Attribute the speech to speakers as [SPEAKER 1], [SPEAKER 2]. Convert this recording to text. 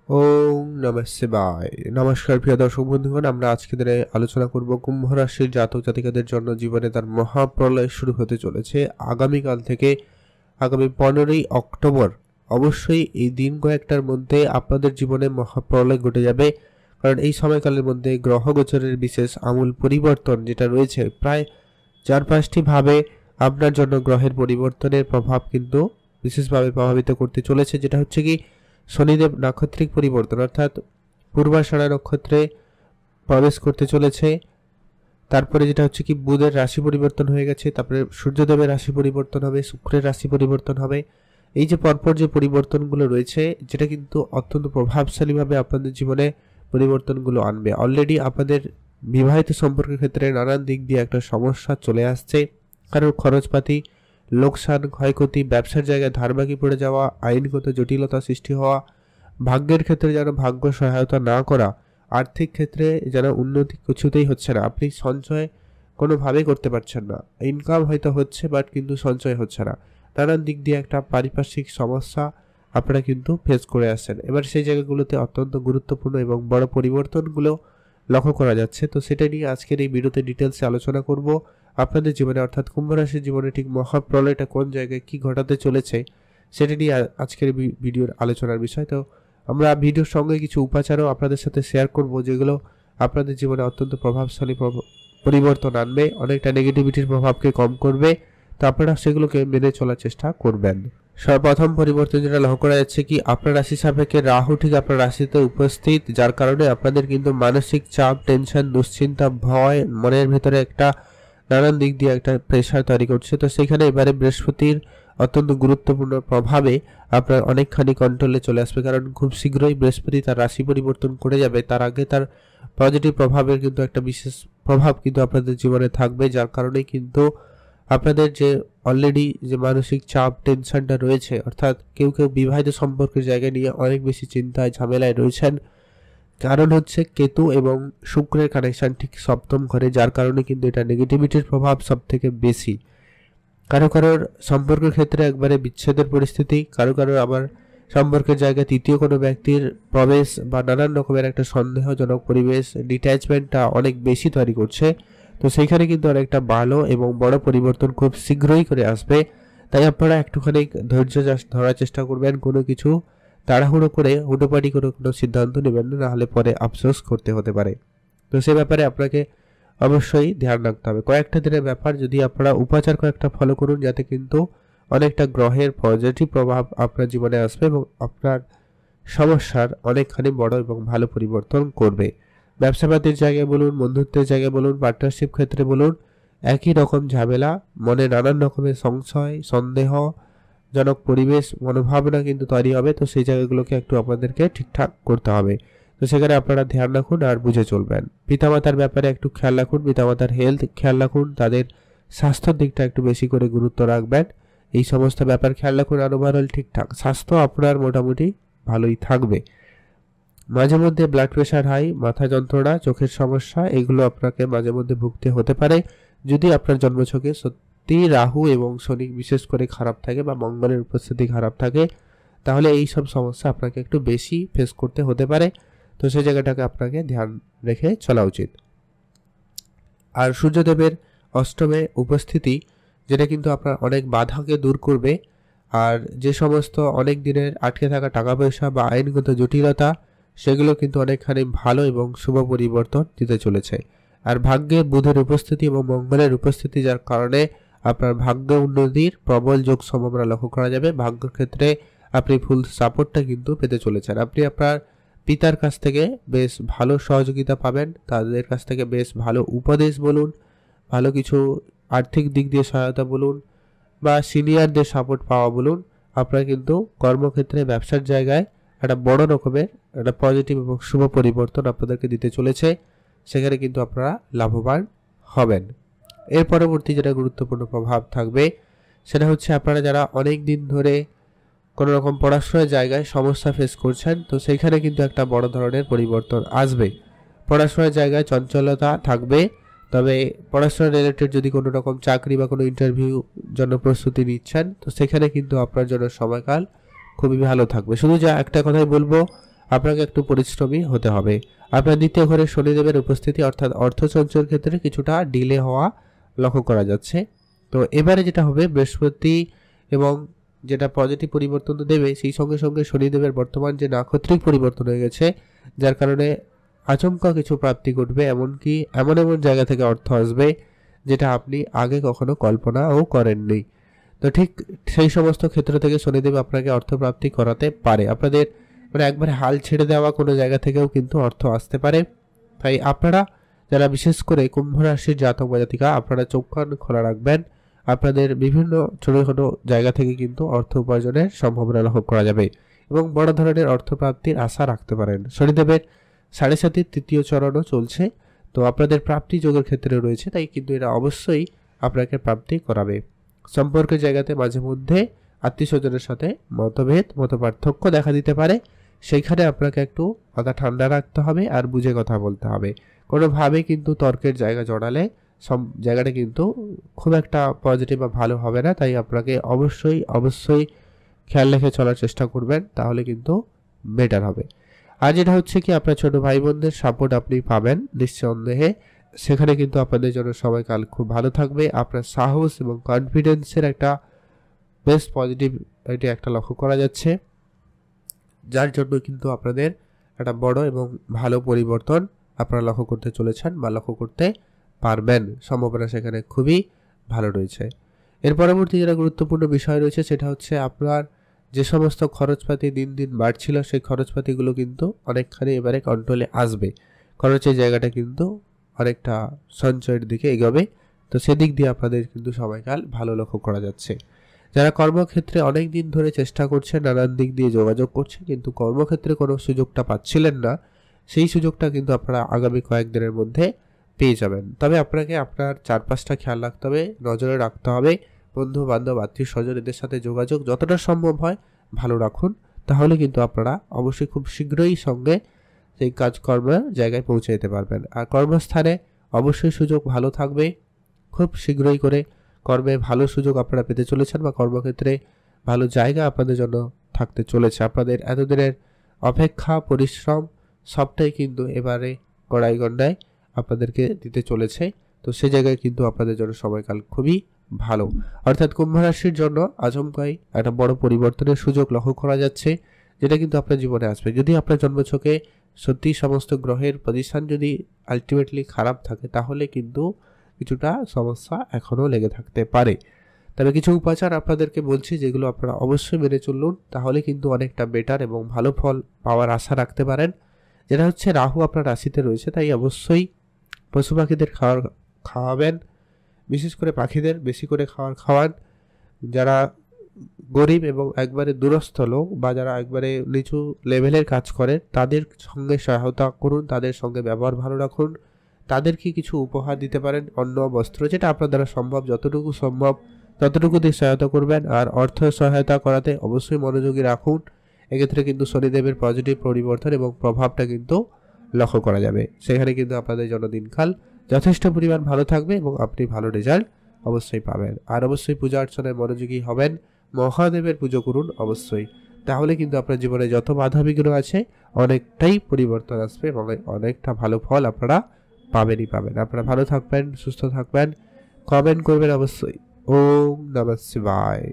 [SPEAKER 1] ওম নমঃ শিবায়। নমস্কার প্রিয় দর্শক বন্ধুগণ, আমরা আজকে দিনে আলোচনা করব কুম্ভ রাশির জাতক জাতিকাদের জন্য জীবনে তার মহাপ্রলয় শুরু হতে চলেছে আগামীকাল থেকে আগামী 15ই অক্টোবর। অবশ্যই এই দিন কয়েকটার মধ্যে আপনাদের জীবনে মহাপ্রলয় ঘটে যাবে, কারণ এই সময়কালের মধ্যে গ্রহ গোচরের বিশেষ আমূল পরিবর্তন যেটা রয়েছে, প্রায় 4-5টি ভাবে আপনার জন্য গ্রহের পরিবর্তনের প্রভাব কিন্তু বিশেষভাবে প্রভাবিত করতে চলেছে। যেটা হচ্ছে কি, শনিদেব নাক্ষত্রিক পরিবর্তন অর্থাৎ পূর্বাষাঢ়া নক্ষত্রে প্রবেশ করতে চলেছে। তারপরে যেটা হচ্ছে কি, বুধের রাশি পরিবর্তন হয়ে গেছে, তারপরে সূর্যদেবের রাশি পরিবর্তন হবে, শুক্রের রাশি পরিবর্তন হবে। এই যে পরপর যে পরিবর্তনগুলো রয়েছে, যেটা কিন্তু অত্যন্ত প্রভাবশালীভাবে আপনাদের জীবনে পরিবর্তনগুলো আনবে। অলরেডি আপনাদের বিবাহিত সম্পর্কের ক্ষেত্রে নানান দিক দিয়ে একটা সমস্যা চলে আসছে, কারোর খরচপাতি, লোকসান, ক্ষয়ক্ষতি, ব্যবসার জায়গায় ধারবাকি পড়ে যাওয়া, আইনগত জটিলতা সৃষ্টি হওয়া, ভাগ্যের ক্ষেত্রে যেন ভাগ্য সহায়তা না করা, আর্থিক ক্ষেত্রে যেন উন্নতি কিছুতেই হচ্ছে না, আপনি সঞ্চয় কোনোভাবেই করতে পারছেন না, ইনকাম হয়তো হচ্ছে বাট কিন্তু সঞ্চয় হচ্ছে না, নানান দিক দিয়ে একটা পারিপার্শ্বিক সমস্যা আপনারা কিন্তু ফেস করে আসছেন। এবার সেই জায়গাগুলোতে অত্যন্ত গুরুত্বপূর্ণ এবং বড় পরিবর্তনগুলো লক্ষ্য করা যাচ্ছে। তো সেটা নিয়ে আজকের এই ভিডিওতে ডিটেলসে আলোচনা করব। আপনাদের জীবনে অর্থাৎ কুম্ভ রাশির জীবনে ঠিক মহাপ্রলয়টা কোন জায়গায় কি ঘটাতে চলেছে সেটা নিয়ে আজকের ভিডিওর আলোচনার বিষয়। তো আমরা ভিডিওর সঙ্গে কিছু উপাচারও আপনাদের সাথে শেয়ার করব, যেগুলো আপনাদের জীবনে অত্যন্ত প্রভাবশালী পরিবর্তন আনবে, অনেকটা নেগেটিভিটির প্রভাবকে কম করবে। তো আপনারা সেগুলোকে মেনে চলার চেষ্টা করবেন। সর্বপ্রথম পরিবর্তন যেটা লক্ষ্য করা যাচ্ছে কি, আপনার রাশি সাপেক্ষে রাহু ঠিক আপনার রাশিতে উপস্থিত, যার কারণে আপনাদের কিন্তু মানসিক চাপ, টেনশন, দুশ্চিন্তা, ভয়, মনের ভিতরে একটা নানান দিক দিয়ে একটা প্রেশার তৈরি করছে। তো সেখানে এবারে বৃহস্পতির অত্যন্ত গুরুত্বপূর্ণ প্রভাবে আপনার অনেকখানি কন্ট্রোলে চলে আসবে, কারণ খুব শীঘ্রই বৃহস্পতি তার রাশি পরিবর্তন করে যাবে। তার আগে তার পজিটিভ প্রভাবের কিন্তু একটা বিশেষ প্রভাব কিন্তু আপনাদের জীবনে থাকবে, যার কারণে কিন্তু আপনাদের যে অলরেডি যে মানসিক চাপ, টেনশনটা রয়েছে, অর্থাৎ কেউ কেউ বিবাহিত সম্পর্কের জায়গা নিয়ে অনেক বেশি চিন্তায় ঝামেলায় রয়েছেন, কারণ হচ্ছে কেতু এবং শুক্রের কানেকশন ঠিক সপ্তম ঘরে, যার কারণে কিন্তু এটা নেগেটিভিটির প্রভাব সব থেকে বেশি। কারো কারোর সম্পর্কের ক্ষেত্রে একবারে বিচ্ছেদের পরিস্থিতি, কারো কারোর আবার সম্পর্কের জায়গায় তৃতীয় কোনো ব্যক্তির প্রবেশ বা নানান রকমের একটা সন্দেহজনক পরিবেশ, ডিট্যাচমেন্টটা অনেক বেশি তৈরি করছে। তো সেইখানে কিন্তু অনেকটা ভালো এবং বড় পরিবর্তন খুব শীঘ্রই করে আসবে। তাই আপনারা একটুখানি ধৈর্য ধরার চেষ্টা করবেন, কোনো কিছু তাড়াহুড়ো করে হুটোপাটি করে কোনো সিদ্ধান্ত নেবেন না, নাহলে পরে আফসোস করতে হতে পারে। তো সে ব্যাপারে আপনাকে অবশ্যই ধ্যান রাখতে হবে। কয়েকটা দিনের ব্যাপার, যদি আপনারা উপাচার কয়েকটা ফলো করুন, যাতে কিন্তু অনেকটা গ্রহের পজিটিভ প্রভাব আপনার জীবনে আসবে এবং আপনার সমস্যার অনেকখানি বড় এবং ভালো পরিবর্তন করবে। ব্যবসাপাতির জায়গায় বলুন, বন্ধুত্বের জায়গায় বলুন, পার্টনারশিপ ক্ষেত্রে বলুন, একই রকম ঝামেলা, মনে নানান রকমের সংশয়, সন্দেহজনক পরিবেশ, মনোভাবনা কিন্তু তৈরি হবে। তো সেই জায়গাগুলোকে একটু আপনাদেরকে ঠিকঠাক করতে হবে। তো সেখানে আপনারা ধ্যান রাখুন আর বুঝে চলবেন। পিতামাতার ব্যাপারে একটু খেয়াল রাখুন, পিতামাতার হেলথ খেয়াল রাখুন, তাদের স্বাস্থ্যের দিকটা একটু বেশি করে গুরুত্ব রাখবেন। এই সমস্ত ব্যাপার খেয়াল রাখুন, আর ওভারঅল ঠিকঠাক স্বাস্থ্য আপনার মোটামুটি ভালোই থাকবে। মাঝে মধ্যে ব্লাড প্রেশার হাই, মাথা যন্ত্রণা, চোখের সমস্যা, এগুলো আপনাকে মাঝে মধ্যে ভুগতে হতে পারে। যদি আপনার জন্মছকে সত্যি রাহু এবং শনি বিশেষ করে খারাপ থাকে বা মঙ্গলের উপস্থিতি খারাপ থাকে, তাহলে এই সব সমস্যা আপনাকে একটু বেশি ফেস করতে হতে পারে। তো সেই জায়গাটাকে আপনাকে ধ্যান রেখে চলা উচিত। আর সূর্যদেবের অষ্টমে উপস্থিতি, যেটা কিন্তু আপনার অনেক বাধাকে দূর করবে, আর যে সমস্ত অনেক দিনের আটকে থাকা টাকা পয়সা বা আইনগত জটিলতা, সেগুলো কিন্তু অনেকখানি ভালো এবং শুভ পরিবর্তন দিতে চলেছে। আর ভাগ্যে বুধের উপস্থিতি এবং মঙ্গলের উপস্থিতি, যার কারণে আপনার ভাগ্য উন্নতির প্রবল যোগ সম্ভাবনা লক্ষ্য করা যাবে। ভাগ্যের ক্ষেত্রে আপনি ফুল সাপোর্টটা কিন্তু পেতে চলেছেন। আপনি আপনার পিতার কাছ থেকে বেশ ভালো সহযোগিতা পাবেন, তাদের কাছ থেকে বেশ ভালো উপদেশ বলুন, ভালো কিছু আর্থিক দিক দিয়ে সহায়তা বলুন, বা সিনিয়রদের সাপোর্ট পাওয়া বলুন, আপনারা কিন্তু কর্মক্ষেত্রে, ব্যবসার জায়গায় একটা বড় রকমের একটা পজিটিভ এবং শুভ পরিবর্তন আপনাদেরকে দিতে চলেছে। সেখানে কিন্তু আপনারা লাভবান হবেন। এর পরবর্তী যেটা গুরুত্বপূর্ণ প্রভাব থাকবে, সেটা হচ্ছে আপনারা যারা অনেক দিন ধরে কোনো রকম পড়াশোনার জায়গায় সমস্যা ফেস করছেন, তো সেইখানে কিন্তু একটা বড় ধরনের পরিবর্তন আসবে। পড়াশোনার জায়গায় চঞ্চলতা থাকবে, তবে পড়াশোনা রিলেটেড যদি কোনো রকম চাকরি বা কোনো ইন্টারভিউ জন্য প্রস্তুতি নিচ্ছেন, তো সেখানে কিন্তু আপনার জন্য সময়কাল খুবই ভালো থাকবে। শুধু যা একটা কথাই বলবো, আপনাকে একটু পরিশ্রমী হতে হবে। আপনার দ্বিতীয় ঘরে শনিদেবের উপস্থিতি অর্থাৎ অর্থ সঞ্চয়ের ক্ষেত্রে কিছুটা ডিলে হওয়া লক্ষ্য করা যাচ্ছে। তো এবারে যেটা হবে, বৃহস্পতি এবং যেটা পজিটিভ পরিবর্তন তো দেবে, সেই সঙ্গে সঙ্গে শনিদেবের বর্তমান যে নাক্ষত্রিক পরিবর্তন হয়ে গেছে, যার কারণে আচমকা কিছু প্রাপ্তি ঘটবে, এমনকি এমন এমন জায়গা থেকে অর্থ আসবে যেটা আপনি আগে কখনো কল্পনাও করেননি। তো ঠিক সেই সমস্ত ক্ষেত্র থেকে শনিদেব আপনাকে অর্থপ্রাপ্তি করাতে পারে। আপনাদের মানে একবারে হাল ছেড়ে দেওয়া কোনো জায়গা থেকেও কিন্তু অর্থ আসতে পারে। তাই আপনারা যারা বিশেষ করে কুম্ভ রাশির জাতক বা জাতিকা, আপনারা চোখ কান খোলা রাখবেন। আপনাদের বিভিন্ন ছোটোখাটো জায়গা থেকে কিন্তু অর্থ উপার্জনের সম্ভাবনা লক্ষ্য করা যাবে এবং বড় ধরনের অর্থপ্রাপ্তির আশা রাখতে পারেন। শনিদেবের 7.5 তৃতীয় চরণও চলছে, তো আপনাদের প্রাপ্তি যোগের ক্ষেত্রে রয়েছে, তাই কিন্তু এরা অবশ্যই আপনাকে প্রাপ্তি করাবে। সম্পর্কের জায়গাতে মাঝে মধ্যে আত্মীয় স্বজনের সাথে মতভেদ মতপার্থক্য দেখা দিতে পারে, সেইখানে আপনাকে একটু মাথা ঠান্ডা রাখতে হবে আর বুঝে কথা বলতে হবে। কোনোভাবে কিন্তু তর্কের জায়গা জড়ালে সব জায়গাটা কিন্তু খুব একটা পজিটিভ বা ভালো হবে না। তাই আপনাকে অবশ্যই খেয়াল রেখে চলার চেষ্টা করবেন, তাহলে কিন্তু বেটার হবে। আর যেটা হচ্ছে কি, আপনার ছোট ভাই বোনদের সাপোর্ট আপনি পাবেন নিঃসন্দেহে, সেখানে কিন্তু আপনাদের জন্য সময়কাল খুব ভালো থাকবে। আপনার সাহস এবং কনফিডেন্সের একটা বেশ পজিটিভ এটা একটা লক্ষ্য করা যাচ্ছে, যার জন্য কিন্তু আপনাদের একটা বড় এবং ভালো পরিবর্তন আপনারা লক্ষ্য করতে চলেছেন বা লক্ষ্য করতে পারবেন। সম্ভাবনা সেখানে খুবই ভালো রয়েছে। এর পরবর্তী যেটা গুরুত্বপূর্ণ বিষয় রয়েছে সেটা হচ্ছে, আপনার যে সমস্ত খরচপাতি দিন দিন বাড়ছিল, সেই খরচপাতিগুলো কিন্তু অনেকখানি এবারে কন্ট্রোলে আসবে। খরচের জায়গাটা কিন্তু অনেকটা সঞ্চয়ের দিকে এগোবে। তো সেদিক দিয়ে আপনাদের কিন্তু সময়কাল ভালো লক্ষ্য করা যাচ্ছে। যারা কর্মক্ষেত্রে অনেক দিন ধরে চেষ্টা করছেন, নানান দিক দিয়ে যোগাযোগ করছেন, কিন্তু কর্মক্ষেত্রে কোনো সুযোগটা পাচ্ছিলেন না, সেই সুযোগটা কিন্তু আপনারা আগামী কয়েকদিনের মধ্যে পেয়ে যাবেন। তবে আপনাকে আপনার চারপাশটা খেয়াল রাখতে হবে, নজরে রাখতে হবে। বন্ধু বান্ধব আত্মীয় স্বজন এদের সাথে যোগাযোগ যতটা সম্ভব হয় ভালো রাখুন, তাহলে কিন্তু আপনারা অবশ্যই খুব শীঘ্রই সঙ্গে সেই কাজকর্মের জায়গায় পৌঁছে যেতে পারবেন। আর কর্মস্থানে অবশ্যই সুযোগ ভালো থাকবে, খুব শীঘ্রই করে কর্মে ভালো সুযোগ আপনারা পেতে চলেছেন বা কর্মক্ষেত্রে ভালো জায়গা আপনাদের জন্য থাকতে চলেছে। আপনাদের এতদিনের অপেক্ষা পরিশ্রম সবটাই কিন্তু এবারে কড়াই গণ্ডায় আপনাদেরকে দিতে চলেছে। তো সে জায়গায় কিন্তু আপনাদের জন্য সময়কাল খুবই ভালো। অর্থাৎ কুম্ভ রাশির জন্য আচমকাই একটা বড় পরিবর্তনের সুযোগ লক্ষ্য করা যাচ্ছে, যেটা কিন্তু আপনার জীবনে আসবে। যদি আপনার জন্মছকে সত্যি সমস্ত গ্রহের পজিশন যদি আলটিমেটলি খারাপ থাকে, তাহলে কিন্তু কিছুটা সমস্যা এখনও লেগে থাকতে পারে। তবে কিছু উপাচার আপনাদেরকে বলছি, যেগুলো আপনারা অবশ্যই মেনে চলুন, তাহলে কিন্তু অনেকটা বেটার এবং ভালো ফল পাওয়ার আশা রাখতে পারেন। যেটা হচ্ছে, রাহু আপনার রাশিতে রয়েছে, তাই অবশ্যই পশু পাখিদের খাওয়াবেন, বিশেষ করে পাখিদের বেশি করে খাওয়ান। যারা গরিব এবং একবারে দূরস্থ লোক বা যারা একবারে নিচু লেভেলের কাজ করে, তাদের সঙ্গে সহায়তা করুন, তাদের সঙ্গে ব্যবহার ভালো রাখুন। তাদেরকে কিছু উপহার দিতে পারেন, অন্ন বস্ত্র, যেটা আপনার দ্বারা সম্ভব, যতটুকু সম্ভব ততটুকু দিয়ে সহায়তা করবেন। আর অর্থ সহায়তা করাতে অবশ্যই মনোযোগী রাখুন। এক্ষেত্রে কিন্তু শনিদেবের পজিটিভ পরিবর্তন এবং প্রভাবটা কিন্তু লক্ষ্য করা যাবে। সেখানে কিন্তু আপনাদের জন্য দিনকাল যথেষ্ট পরিমাণ ভালো থাকবে এবং আপনি ভালো রেজাল্ট অবশ্যই পাবেন। আর অবশ্যই পূজা অর্চনায় মনোযোগী হবেন, মহাদেবের পুজো করুন অবশ্যই, তাহলে কিন্তু আপনার জীবনে যত বাধা বিঘ্ন আছে অনেকটাই পরিবর্তন আসবে এবং অনেকটা ভালো ফল আপনারা পাবেন। আপনারা ভালো থাকবেন, সুস্থ থাকবেন, কমেন্ট করবেন অবশ্যই। ওম নমঃ শিবায়।